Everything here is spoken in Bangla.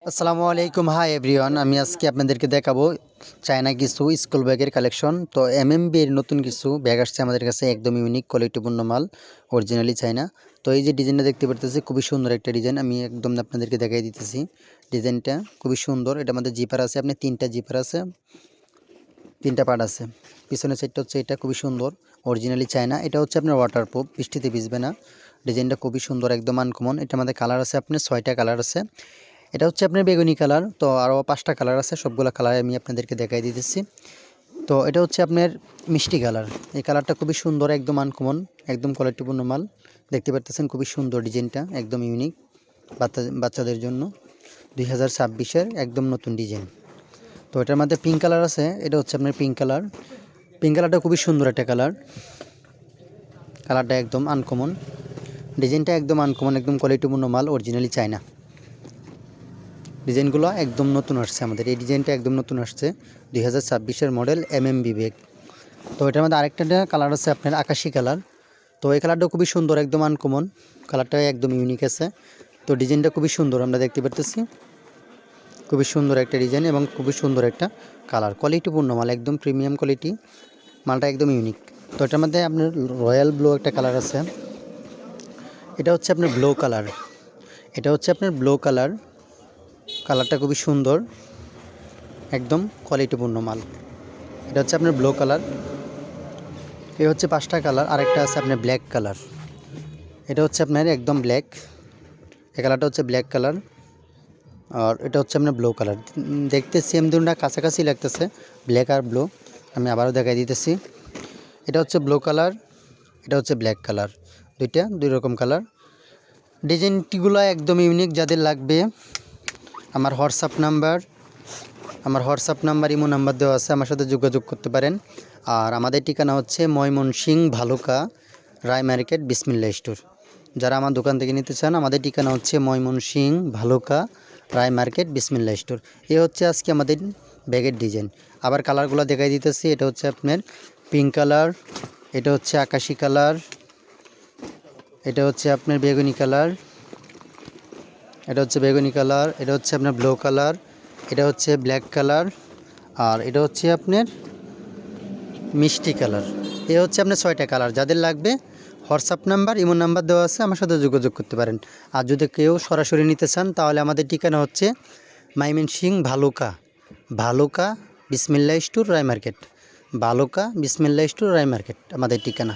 আসসালামু আলাইকুম। হাই এভরিওয়ান, আমি আজকে আপনাদেরকে দেখাবো চায়না কিছু স্কুল ব্যাগের কালেকশন। তো এমএমবি এর নতুন কিছু ব্যাগ আসছে আমাদের কাছে, একদম ইউনিক কোয়ালিটিপূর্ণ মাল, অরিজিনালি চায়না। তো এই যে ডিজাইনটা দেখতে পারতেছি, খুবই সুন্দর একটা ডিজাইন। আমি একদম আপনাদেরকে দেখাই দিতেছি। ডিজাইনটা খুবই সুন্দর। এটা আমাদের জিপার আছে, আপনি 3টা জিপার আছে, 3টা পার্ট আছে। পিছনের সাইডটা হচ্ছে এটা, খুবই সুন্দর, অরিজিনালি চায়না। এটা হচ্ছে আপনার ওয়াটারপ্রুফ, বৃষ্টিতে ভিজবে না। ডিজাইনটা খুবই সুন্দর, একদম আনকমন। এটা আমাদের কালার আছে, আপনার 6টা কালার আছে। এটা হচ্ছে আপনার বেগুনি কালার। তো আরও 5টা কালার আছে, সবগুলো কালার আমি আপনাদেরকে দেখাই দিতেছি। তো এটা হচ্ছে আপনার মিষ্টি কালার। এই কালারটা খুবই সুন্দর, একদম আনকমন, একদম কোয়ালিটিপূর্ণ মাল। দেখতে পারতেছেন খুবই সুন্দর ডিজাইনটা, একদম ইউনিক, বাচ্চাদের জন্য 2026-এর একদম নতুন ডিজাইন। তো এটার মধ্যে পিঙ্ক কালার আছে, এটা হচ্ছে আপনার পিঙ্ক কালার। পিঙ্ক কালারটা খুবই সুন্দর একটা কালার। কালারটা একদম আনকমন, ডিজাইনটা একদম আনকমন, একদম কোয়ালিটিপূর্ণ মাল, অরিজিনালি চায়না। ডিজাইনগুলো একদম নতুন আসছে আমাদের, এই ডিজাইনটা একদম নতুন আসছে, 2026-এর মডেল এমএমবি ব্যাগ। তো এটার মধ্যে আরেকটা কালার আছে আপনার আকাশি কালার। তো এই কালারটা খুবই সুন্দর, একদম আনকমন, কালারটা একদম ইউনিক আছে। তো ডিজাইনটা খুবই সুন্দর, আমরা দেখতে পারতেছি, খুবই সুন্দর একটা ডিজাইন এবং খুবই সুন্দর একটা কালার, কোয়ালিটিপূর্ণ মাল, একদম প্রিমিয়াম কোয়ালিটি, মালটা একদম ইউনিক। তো এটার মধ্যে আপনার রয়্যাল ব্লু একটা কালার আছে, এটা হচ্ছে আপনার ব্লু কালার। এটা হচ্ছে আপনার ব্লু কালার, কালারটা খুবই সুন্দর, একদম কোয়ালিটিপূর্ণ মাল। এটা হচ্ছে আপনার ব্লু কালার। এই হচ্ছে 5টা কালার। আরেকটা আছে আপনার ব্ল্যাক কালার। এটা হচ্ছে আপনার একদম ব্ল্যাক, এই কালারটা হচ্ছে ব্ল্যাক কালার। আর এটা হচ্ছে আপনার ব্লু কালার। দেখতে সেম দুটোটা কাছাকাছি লাগতেছে, ব্ল্যাক আর ব্লু। আমি আবারও দেখাই দিতেছি। এটা হচ্ছে ব্লু কালার, এটা হচ্ছে ব্ল্যাক কালার, দুইটা দুই রকম কালার। ডিজাইনটিগুলো একদম ইউনিক। যাদের লাগবে আমার হোয়াটসঅ্যাপ নাম্বার ইমো নাম্বার দেওয়া আছে, আমার সাথে যোগাযোগ করতে পারেন। আর আমাদের ঠিকানা হচ্ছে ময়মনসিংহ ভালুকা, রায় মার্কেট, বিসমিল্লাহ স্টোর। যারা আমার দোকান থেকে নিতে চান, আমাদের ঠিকানা হচ্ছে ময়মনসিংহ ভালুকা, রায় মার্কেট, বিসমিল্লাহ স্টোর। এ হচ্ছে আজকে আমাদের ব্যাগের ডিজাইন। আবার কালারগুলো দেখাই দিতেছি। এটা হচ্ছে আপনার পিঙ্ক কালার, এটা হচ্ছে আকাশি কালার, এটা হচ্ছে আপনার বেগুনি কালার, এটা হচ্ছে বেগুনি কালার, এটা হচ্ছে আপনার ব্লু কালার, এটা হচ্ছে ব্ল্যাক কালার, আর এটা হচ্ছে আপনার মিষ্টি কালার। এ হচ্ছে আপনার 6টা কালার। যাদের লাগবে হোয়াটসঅ্যাপ নাম্বার ইমো নাম্বার দেওয়া আছে, আমার সাথে যোগাযোগ করতে পারেন। আর যদি কেউ সরাসরি নিতে চান, তাহলে আমাদের ঠিকানা হচ্ছে ময়মনসিংহ ভালুকা বিসমিল্লাহ স্টোর, রায় মার্কেট, ভালুকা বিসমিল্লাহ স্টোর, রায় মার্কেট আমাদের ঠিকানা।